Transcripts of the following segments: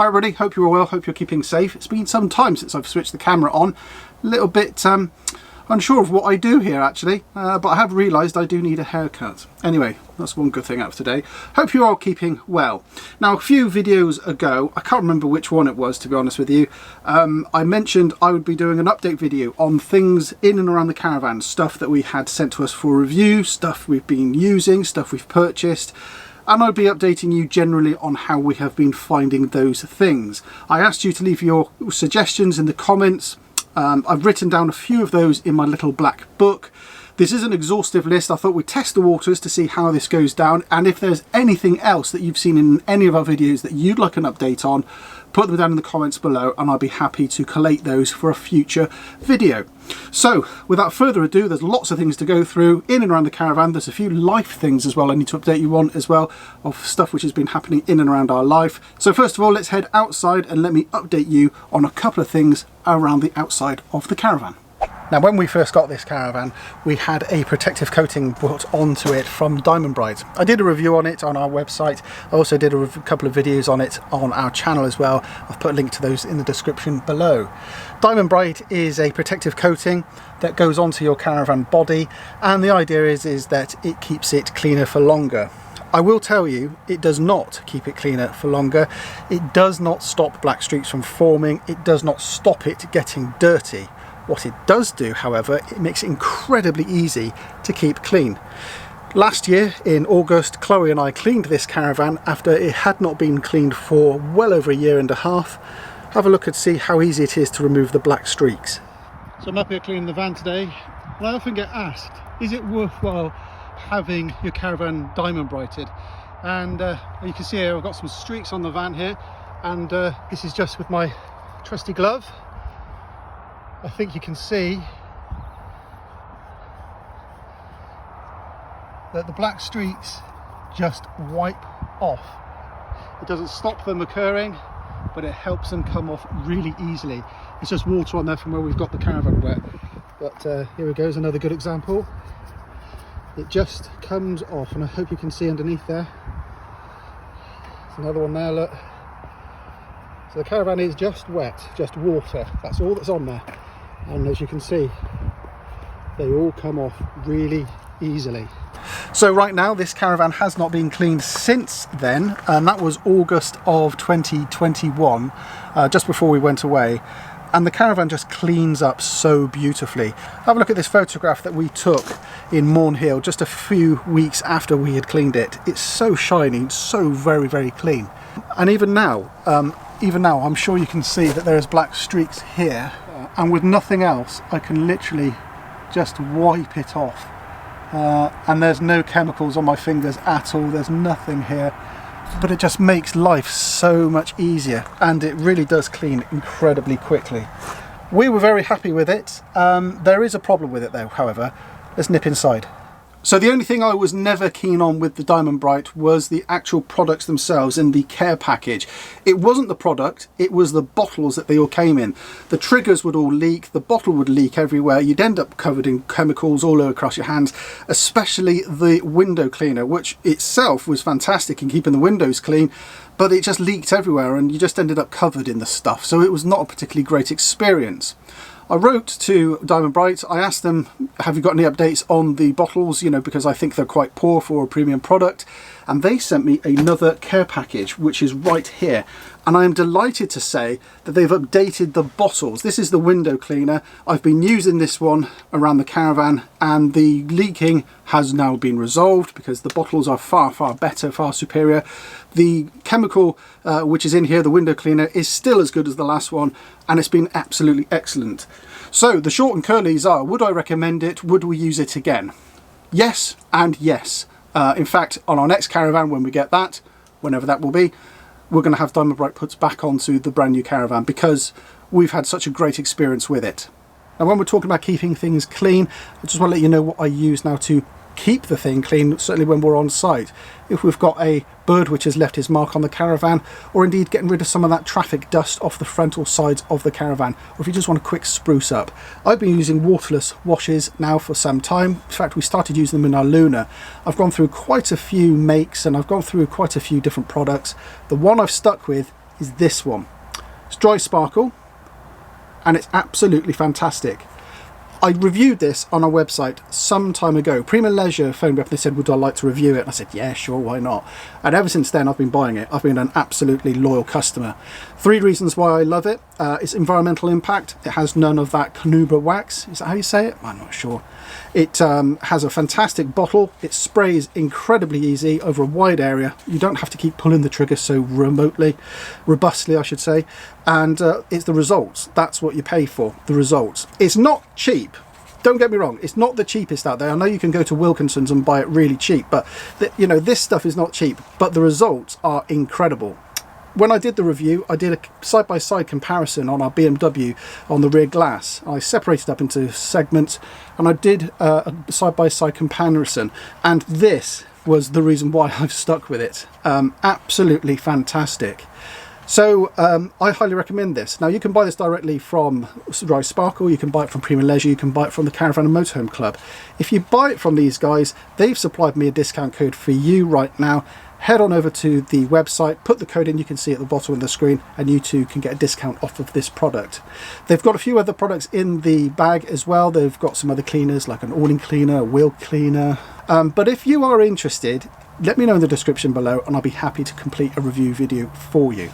Hi everybody, hope you're well, hope you're keeping safe. It's been some time since I've switched the camera on. A little bit unsure of what I do here actually, but I have realised I do need a haircut. Anyway, that's one good thing out of today. Hope you're all keeping well. Now, a few videos ago, I can't remember which one it was to be honest with you, I mentioned I would be doing an update video on things in and around the caravan, stuff that we had sent to us for review, stuff we've been using, stuff we've purchased, and I'll be updating you generally on how we have been finding those things. I asked you to leave your suggestions in the comments. I've written down a few of those in my little black book. This is an exhaustive list. I thought we'd test the waters to see how this goes down, and if there's anything else that you've seen in any of our videos that you'd like an update on, put them down in the comments below and I'll be happy to collate those for a future video. So without further ado, there's lots of things to go through in and around the caravan. There's a few life things as well I need to update you on as well, of stuff which has been happening in and around our life. So first of all, let's head outside and let me update you on a couple of things around the outside of the caravan. Now, when we first got this caravan, we had a protective coating put onto it from Diamondbrite. I did a review on it on our website. I also did a couple of videos on it on our channel as well. I've put a link to those in the description below. Diamondbrite is a protective coating that goes onto your caravan body, and the idea is that it keeps it cleaner for longer. I will tell you, it does not keep it cleaner for longer. It does not stop black streaks from forming. It does not stop it getting dirty. What it does do, however, it makes it incredibly easy to keep clean. Last year in August, Chloe and I cleaned this caravan after it had not been cleaned for well over a year and a half. Have a look and see how easy it is to remove the black streaks. So I'm up here cleaning the van today, and I often get asked, is it worthwhile having your caravan diamond-brighted? And you can see here I've got some streaks on the van here, and this is just with my trusty glove. I think you can see that the black streaks just wipe off. It doesn't stop them occurring, but it helps them come off really easily. It's just water on there from where we've got the caravan wet. But here we go, is another good example. It just comes off, and I hope you can see underneath there. There's another one there, look. So the caravan is just wet, just water. That's all that's on there. And as you can see, they all come off really easily. So right now this caravan has not been cleaned since then, and that was August of 2021, just before we went away, and the caravan just cleans up so beautifully. Have a look at this photograph that we took in Morn Hill just a few weeks after we had cleaned it. It's so shiny, so very, very clean. And even now I'm sure you can see that there's black streaks here, and with nothing else I can literally just wipe it off, and there's no chemicals on my fingers at all, there's nothing here, but it just makes life so much easier, and it really does clean incredibly quickly. We were very happy with it. There is a problem with it though, however. Let's nip inside. So the only thing I was never keen on with the Diamondbrite was the actual products themselves in the care package. It wasn't the product, it was the bottles that they all came in. The triggers would all leak, the bottle would leak everywhere, you'd end up covered in chemicals all over across your hands, especially the window cleaner, which itself was fantastic in keeping the windows clean, but it just leaked everywhere and you just ended up covered in the stuff, so it was not a particularly great experience. I wrote to Diamondbrite, I asked them, have you got any updates on the bottles, you know, because I think they're quite poor for a premium product, and they sent me another care package, which is right here, and I am delighted to say that they've updated the bottles. This is the window cleaner. I've been using this one around the caravan, and the leaking has now been resolved because the bottles are far, far better, far superior. The chemical which is in here, the window cleaner, is still as good as the last one, and it's been absolutely excellent. So the short and curlies are, would I recommend it? Would we use it again? Yes and yes. In fact, on our next caravan, when we get that, whenever that will be, we're going to have Diamondbrite puts back onto the brand new caravan because we've had such a great experience with it. Now, when we're talking about keeping things clean, I just want to let you know what I use now to keep the thing clean, certainly when we're on site. If we've got a bird which has left his mark on the caravan, or indeed getting rid of some of that traffic dust off the frontal sides of the caravan, or if you just want a quick spruce up. I've been using waterless washes now for some time. In fact, we started using them in our Luna. I've gone through quite a few makes and I've gone through quite a few different products. The one I've stuck with is this one. It's dry sparkle and it's absolutely fantastic. I reviewed this on our website some time ago. Truma Leisure phoned me up and they said, would I like to review it? And I said, yeah, sure, why not? And ever since then, I've been buying it. I've been an absolutely loyal customer. 3 reasons why I love it. Its environmental impact. It has none of that carnauba wax. Is that how you say it? I'm not sure. It has a fantastic bottle. It sprays incredibly easy over a wide area. You don't have to keep pulling the trigger so robustly, I should say. And it's the results. That's what you pay for, the results. It's not cheap. Don't get me wrong, it's not the cheapest out there. I know you can go to Wilkinson's and buy it really cheap, but you know, this stuff is not cheap, but the results are incredible. When I did the review, I did a side-by-side comparison on our BMW on the rear glass. I separated up into segments and I did a side-by-side comparison, and this was the reason why I've stuck with it. Absolutely fantastic. So I highly recommend this. Now you can buy this directly from Dry Sparkle, you can buy it from Truma Leisure, you can buy it from the Caravan and Motorhome Club. If you buy it from these guys, they've supplied me a discount code for you right now. Head on over to the website, put the code in, you can see at the bottom of the screen, and you too can get a discount off of this product. They've got a few other products in the bag as well. They've got some other cleaners like an awning cleaner, a wheel cleaner. But if you are interested, let me know in the description below and I'll be happy to complete a review video for you.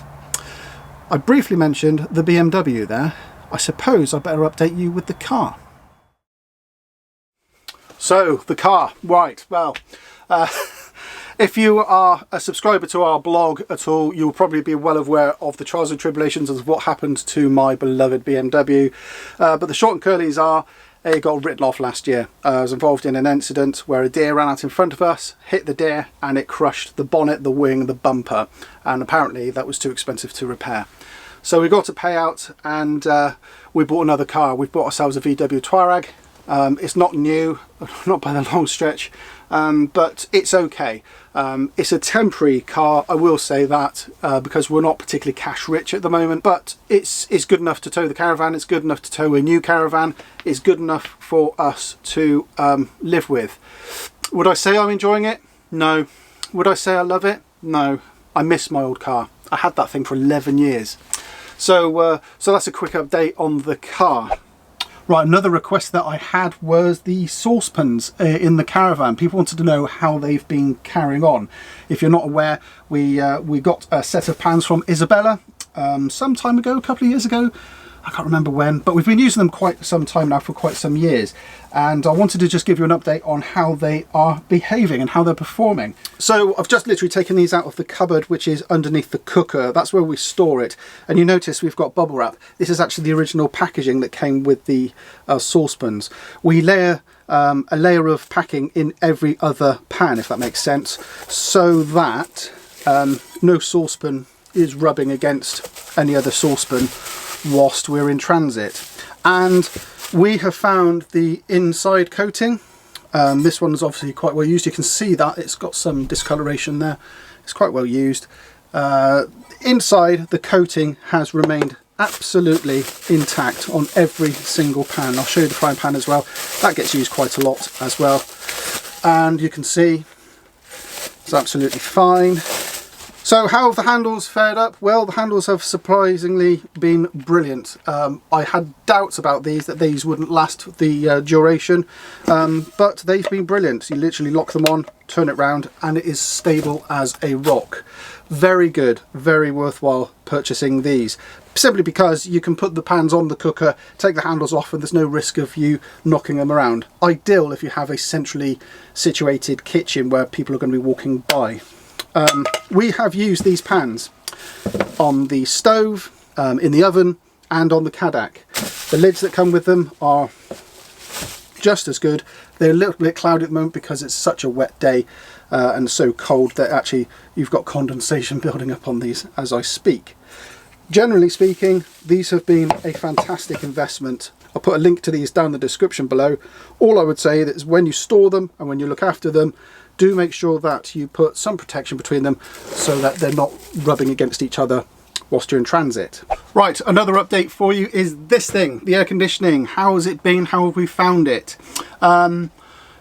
I briefly mentioned the BMW there. I suppose I better update you with the car. So, the car, right, well, if you are a subscriber to our blog at all, you'll probably be well aware of the trials and tribulations of what happened to my beloved BMW. But the short and curlies are, it got written off last year. I was involved in an incident where a deer ran out in front of us, hit the deer, and it crushed the bonnet, the wing, the bumper. And apparently that was too expensive to repair. So we got a payout and we bought another car. We bought ourselves a VW Touareg. It's not new, not by the long stretch, but it's okay. It's a temporary car, I will say that, because we're not particularly cash rich at the moment, but it's good enough to tow the caravan, it's good enough to tow a new caravan, it's good enough for us to live with. Would I say I'm enjoying it? No. Would I say I love it? No. I miss my old car. I had that thing for 11 years. So that's a quick update on the car. Right, another request that I had was the saucepans in the caravan. People wanted to know how they've been carrying on. If you're not aware, we got a set of pans from Isabella some time ago, a couple of years ago. I can't remember when, but we've been using them quite some time now, for quite some years. And I wanted to just give you an update on how they are behaving and how they're performing. So I've just literally taken these out of the cupboard, which is underneath the cooker. That's where we store it. And you notice we've got bubble wrap. This is actually the original packaging that came with the saucepans. We layer a layer of packing in every other pan, if that makes sense, so that no saucepan is rubbing against any other saucepan whilst we're in transit. And we have found the inside coating. This one's obviously quite well used. You can see that it's got some discoloration there. It's quite well used. Inside, the coating has remained absolutely intact on every single pan. I'll show you the frying pan as well. That gets used quite a lot as well. And you can see it's absolutely fine. So how have the handles fared up? Well, the handles have surprisingly been brilliant. I had doubts about these, that these wouldn't last the duration, but they've been brilliant. You literally lock them on, turn it round, and it is stable as a rock. Very good, very worthwhile purchasing these. Simply because you can put the pans on the cooker, take the handles off, and there's no risk of you knocking them around. Ideal if you have a centrally situated kitchen where people are going to be walking by. We have used these pans on the stove, in the oven, and on the Kartt. The lids that come with them are just as good. They're a little bit cloudy at the moment because it's such a wet day and so cold that actually you've got condensation building up on these as I speak. Generally speaking, these have been a fantastic investment. I'll put a link to these down in the description below. All I would say is when you store them and when you look after them, do make sure that you put some protection between them so that they're not rubbing against each other whilst you're in transit. Right, another update for you is this thing, the air conditioning. How has it been? How have we found it?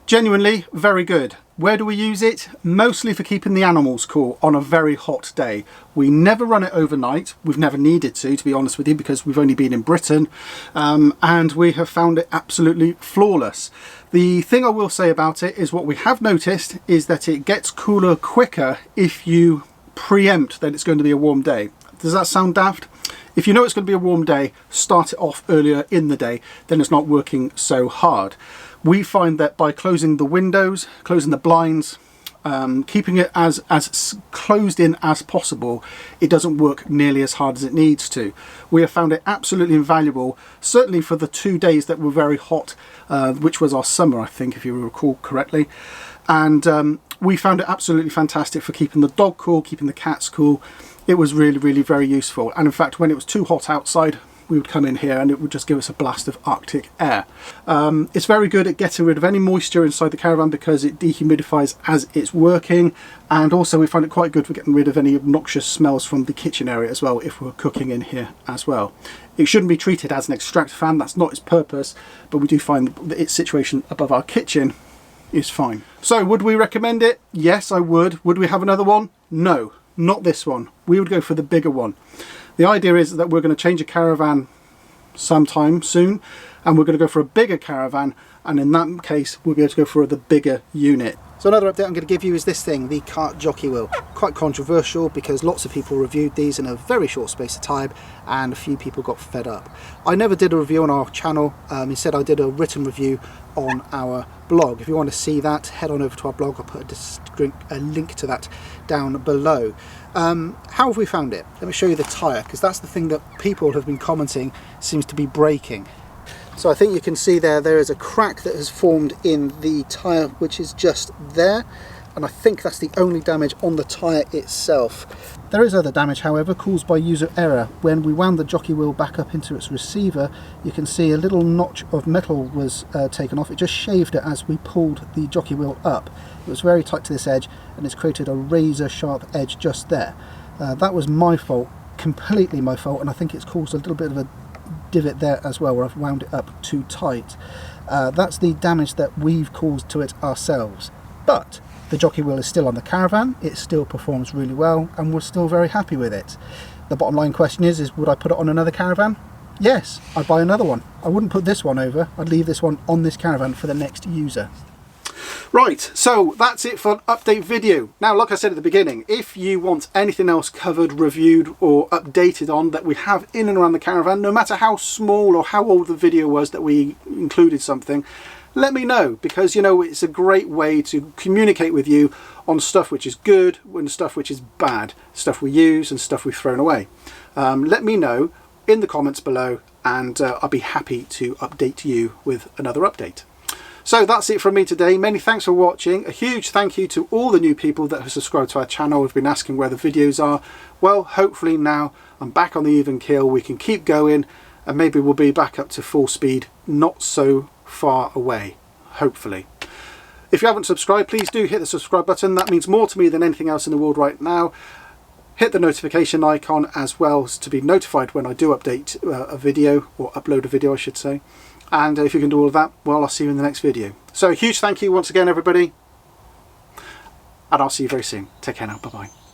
Genuinely very good. Where do we use it? Mostly for keeping the animals cool on a very hot day. We never run it overnight. We've never needed to be honest with you, because we've only been in Britain, and we have found it absolutely flawless. The thing I will say about it is what we have noticed is that it gets cooler quicker if you preempt that it's going to be a warm day. Does that sound daft? If you know it's going to be a warm day, start it off earlier in the day, then it's not working so hard. We find that by closing the windows, closing the blinds, keeping it as closed in as possible, it doesn't work nearly as hard as it needs to. We have found it absolutely invaluable, certainly for the 2 days that were very hot, which was our summer, I think, if you recall correctly. And we found it absolutely fantastic for keeping the dog cool, keeping the cats cool. It was really, really very useful. And in fact, when it was too hot outside, we would come in here and it would just give us a blast of Arctic air. It's very good at getting rid of any moisture inside the caravan because it dehumidifies as it's working, and also we find it quite good for getting rid of any obnoxious smells from the kitchen area as well if we're cooking in here as well. It shouldn't be treated as an extractor fan, that's not its purpose, but we do find that its situation above our kitchen is fine. So would we recommend it? Yes, I would. Would we have another one? No, not this one. We would go for the bigger one. The idea is that we're going to change a caravan sometime soon, and we're going to go for a bigger caravan, and in that case we'll be able to go for the bigger unit. So another update I'm going to give you is this thing, the Kartt Jockey wheel. Quite controversial because lots of people reviewed these in a very short space of time and a few people got fed up. I never did a review on our channel, instead I did a written review on our blog. If you want to see that, head on over to our blog. I'll put a link to that down below. How have we found it? Let me show you the tyre, because that's the thing that people have been commenting seems to be breaking. So I think you can see there is a crack that has formed in the tyre, which is just there, and I think that's the only damage on the tyre itself. There is other damage, however, caused by user error. When we wound the jockey wheel back up into its receiver, you can see a little notch of metal was taken off. It just shaved it as we pulled the jockey wheel up. It was very tight to this edge, and it's created a razor sharp edge just there. That was my fault, completely my fault, and I think it's caused a little bit of a divot there as well where I've wound it up too tight. That's the damage that we've caused to it ourselves. But the jockey wheel is still on the caravan, it still performs really well, and we're still very happy with it. The bottom line question is would I put it on another caravan? Yes, I'd buy another one. I wouldn't put this one over, I'd leave this one on this caravan for the next user. Right, so that's it for an update video. Now, like I said at the beginning, if you want anything else covered, reviewed or updated on that we have in and around the caravan, no matter how small or how old the video was that we included something, let me know, because you know it's a great way to communicate with you on stuff which is good and stuff which is bad, stuff we use and stuff we've thrown away. Let me know in the comments below, and I'll be happy to update you with another update. So that's it from me today. Many thanks for watching. A huge thank you to all the new people that have subscribed to our channel. We've been asking where the videos are. Well, hopefully now I'm back on the even keel. We can keep going, and maybe we'll be back up to full speed not so far away, hopefully. If you haven't subscribed, please do hit the subscribe button. That means more to me than anything else in the world right now. Hit the notification icon as well to be notified when I do update a video, or upload a video I should say. And if you can do all of that, well, I'll see you in the next video. So a huge thank you once again, everybody, and I'll see you very soon. Take care now. Bye bye.